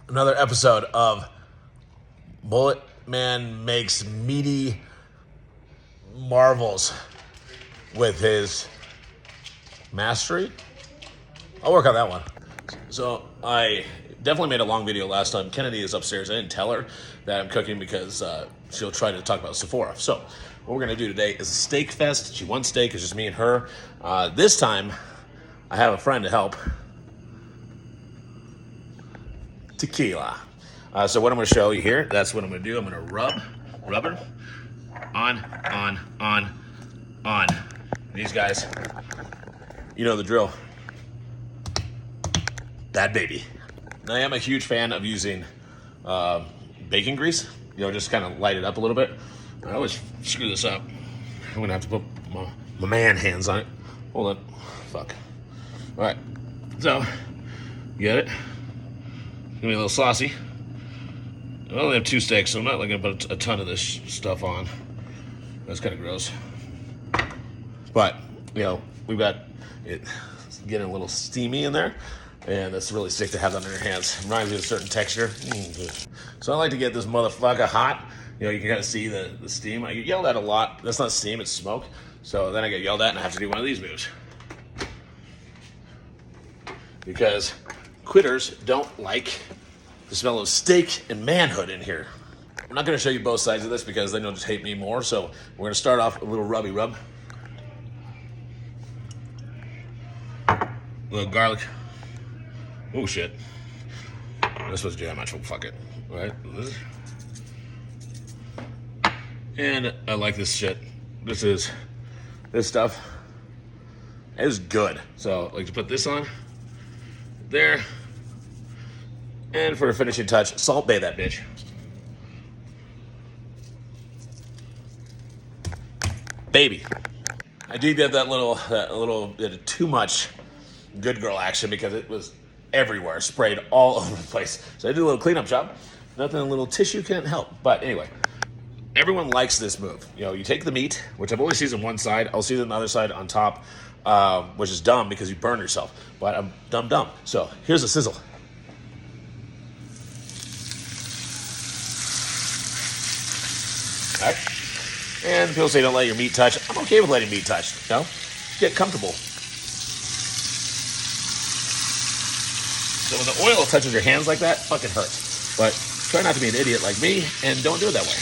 Another episode of Bullet Man makes meaty marvels with his mastery. I'll work on that one. So I definitely made a long video last time. Kennedy is upstairs. I didn't tell her that I'm cooking because she'll try to talk about Sephora. So what we're going to do today is a steak fest. She wants steak. It's just me and her. This time I have a friend to help. Tequila. So what I'm going to show you here, that's what I'm going to do. I'm going to rub her, on. These guys, you know the drill. Bad baby. Now, I am a huge fan of using bacon grease. Just kind of light it up a little bit. I always screw this up. I'm going to have to put my man hands on it. Hold on. Fuck. All right. So, get it? Gonna be a little saucy. I only have 2 steaks, so I'm not gonna put a ton of this stuff on. That's kind of gross. But, we've got it getting a little steamy in there, and it's really sick to have that on your hands. It reminds me of a certain texture. So I like to get this motherfucker hot. You can kind of see the steam. I get yelled at a lot. That's not steam, it's smoke. So then I get yelled at and I have to do one of these moves. Because quitters don't like the smell of steak and manhood in here. I'm not going to show you both sides of this because then you'll just hate me more. So we're going to start off with a little rubby rub. A little garlic. Oh, shit. This was jam much. Fuck it. All right. And I like this shit. This stuff is good. So I like to put this on there. And for a finishing touch, Salt Bae that bitch. Baby. I do get that little bit of too much good girl action because it was everywhere, sprayed all over the place. So I did a little cleanup job. Nothing a little tissue can't help. But anyway, everyone likes this move. You take the meat, which I've always seasoned one side. I'll season the other side on top, which is dumb because you burn yourself. But I'm dumb. So here's a sizzle. Right. And people say don't let your meat touch. I'm okay with letting meat touch. Get comfortable. So when the oil touches your hands like that, fucking hurts. But try not to be an idiot like me and don't do it that way.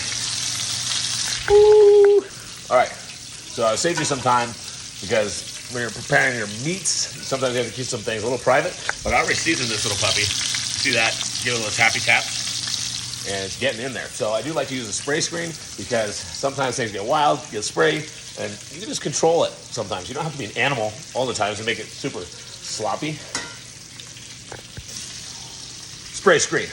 Woo! All right. So I saved you some time because when you're preparing your meats, sometimes you have to keep some things a little private. But I already seasoned this little puppy. See that? Give it a little tappy tap. And it's getting in there. So I do like to use a spray screen because sometimes things get wild, get sprayed, and you can just control it sometimes. You don't have to be an animal all the time to make it super sloppy. Spray screen.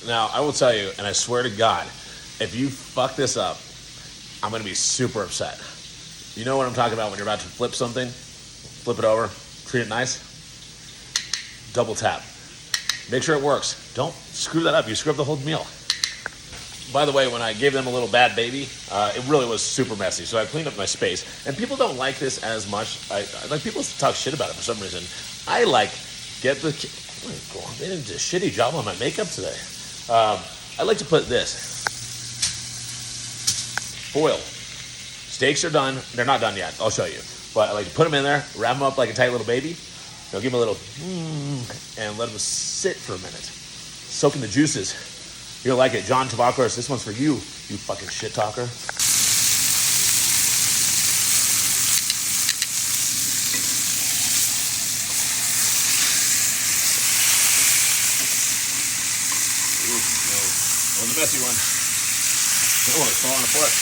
Now, I will tell you, and I swear to God, if you fuck this up, I'm going to be super upset. You know what I'm talking about when you're about to flip something? Flip it over, treat it nice. Double tap. Make sure it works. Don't screw that up. You screw up the whole meal. By the way, when I gave them a little bad baby, it really was super messy. So I cleaned up my space. And people don't like this as much. I like people to talk shit about it for some reason. I they did a shitty job on my makeup today. I like to put this. Foil. Steaks are done. They're not done yet. I'll show you. But I like to put them in there, wrap them up like a tight little baby. Give them a little, and let them sit for a minute. Soak in the juices. You'll like it. John Tavares, this one's for you, you fucking shit talker. Ooh, no. That was a messy one. That one is falling apart.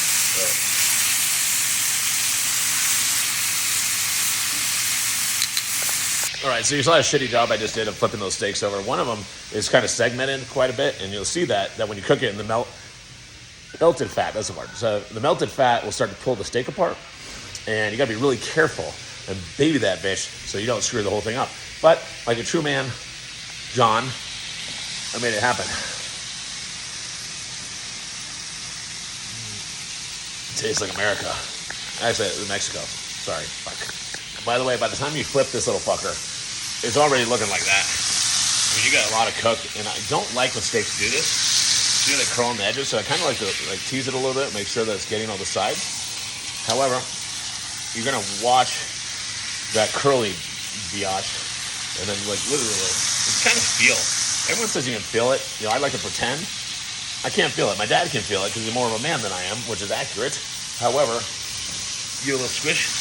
All right, so you saw a shitty job I just did of flipping those steaks over. One of them is kind of segmented quite a bit, and you'll see that when you cook it in the melted fat, that's the word. So the melted fat will start to pull the steak apart, and you got to be really careful and baby that bitch so you don't screw the whole thing up. But like a true man, John, I made it happen. tastes like America. Actually, Mexico. Sorry. Fuck. By the way, by the time you flip this little fucker, it's already looking like that. I mean, you got a lot of cook, and I don't like when steaks do this. See, they curl on the edges, so I kind of like to tease it a little bit, make sure that it's getting all the sides. However, you're gonna watch that curly biatch, and then literally, you kind of feel. Everyone says you can feel it. I like to pretend. I can't feel it. My dad can feel it because he's more of a man than I am, which is accurate. However, give it a little squish.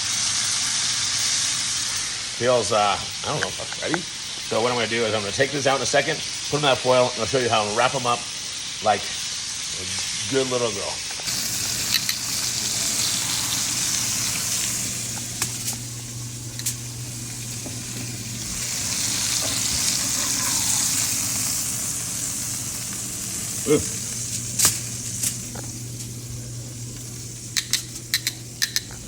Feels, I don't know, ready? So what I'm going to do is I'm going to take this out in a second, put them in that foil, and I'll show you how to wrap them up like a good little girl. Ooh.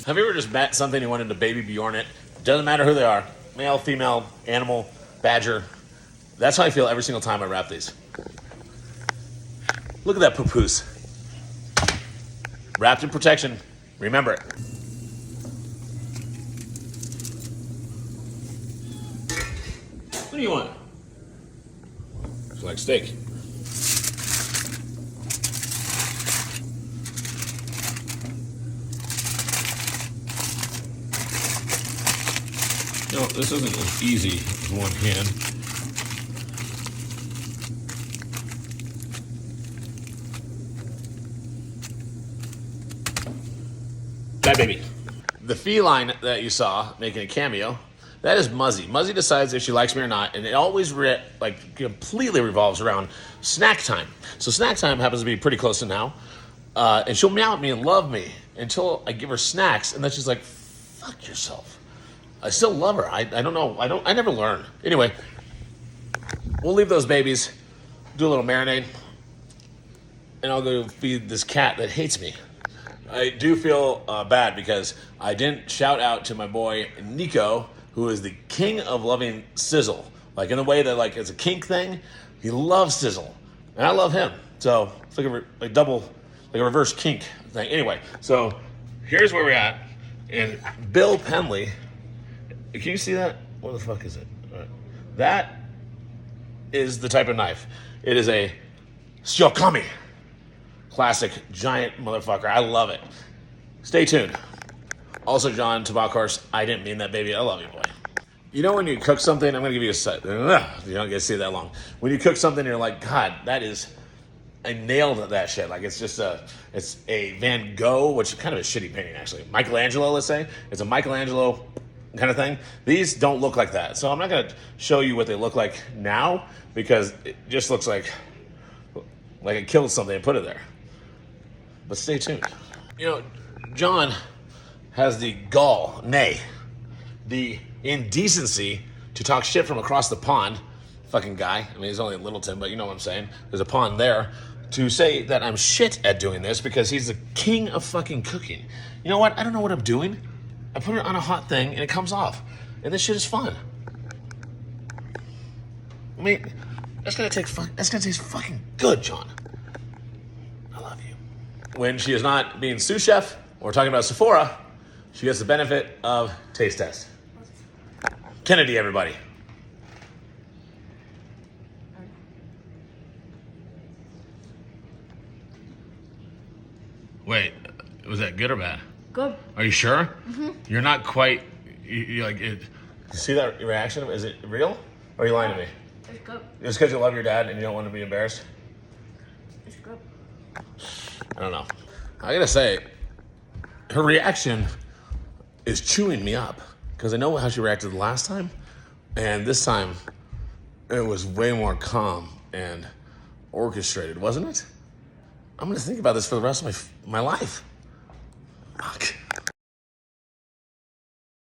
Have you ever just met something you wanted to baby Bjorn it? Doesn't matter who they are. Male, female, animal, badger. That's how I feel every single time I wrap these. Look at that papoose. Wrapped in protection. Remember it. What do you want? It's like steak. No, this isn't as easy as one hand. That baby. The feline that you saw making a cameo, that is Muzzy. Muzzy decides if she likes me or not, and it always completely revolves around snack time. So snack time happens to be pretty close to now, and she'll meow at me and love me until I give her snacks, and then she's like, "Fuck yourself." I still love her. I don't know. I never learn. Anyway, we'll leave those babies, do a little marinade, and I'll go feed this cat that hates me. I do feel bad because I didn't shout out to my boy Nico, who is the king of loving sizzle. Like in the way that it's a kink thing, he loves sizzle, and I love him. So it's like a reverse kink thing. Anyway, so here's where we're at. And Bill Penley. Can you see that? What the fuck is it? Right. That is the type of knife. It is a Syokami. Classic, giant motherfucker. I love it. Stay tuned. Also, John Tabakhorst, I didn't mean that, baby. I love you, boy. You know when you cook something, I'm going to give you a set. You don't get to see that long. When you cook something, you're like, God, I nailed that shit. It's a Van Gogh, which is kind of a shitty painting, actually. Michelangelo, let's say. It's a Michelangelo kind of thing. These don't look like that. So I'm not going to show you what they look like now because it just looks like I killed something and put it there. But stay tuned. John has the gall, nay, the indecency to talk shit from across the pond. Fucking guy. I mean, he's only in Littleton, but you know what I'm saying. There's a pond there. To say that I'm shit at doing this because he's the king of fucking cooking. You know what? I don't know what I'm doing. I put it on a hot thing and it comes off. And this shit is fun. I mean, that's gonna taste fucking good, John. I love you. When she is not being sous chef or talking about Sephora, she gets the benefit of taste test. Kennedy, everybody. Wait, was that good or bad? Good. Are you sure? Mm-hmm. You're not quite. You like it. You see that reaction? Is it real? Or are you lying to me? It's good. Just because you love your dad and you don't want to be embarrassed? It's good. I don't know. I gotta say, her reaction is chewing me up because I know how she reacted the last time, and this time it was way more calm and orchestrated, wasn't it? I'm gonna think about this for the rest of my life. Fuck.